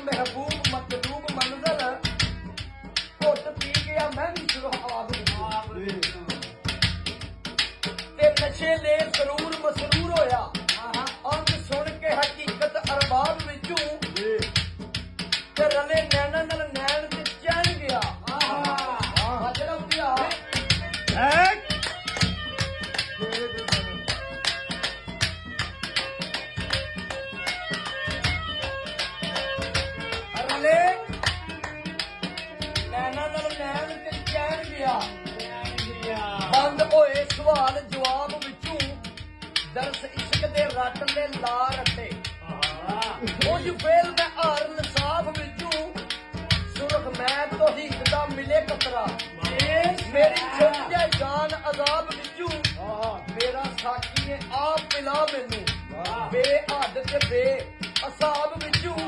महबूब मतलूब मंजर घुट पी गया मैं भी सुहाग ते नशे ले सरूर मसरूर होया अंग सुन के हकीकत अरबाब विचों ते रले नैना नाल नैन ते चैन गया जरा उठिया रले नैना नाल नैन ते चैन गया बंद होए सवाल जवाब विचों दरस इश्क दे रट दे ला रटे कुछ फेल मैं हार नसाब विचों सुरख मैं तो हीक दा मिले कतरा मेरी छुट जाए जान अजाब विचों मेरा साकी ने आप पिला मैनू बेहद ते बे असाब विचों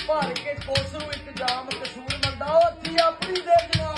भर के कोसरू एक जाम कसूर मंदा हथी अपनी दे जनाब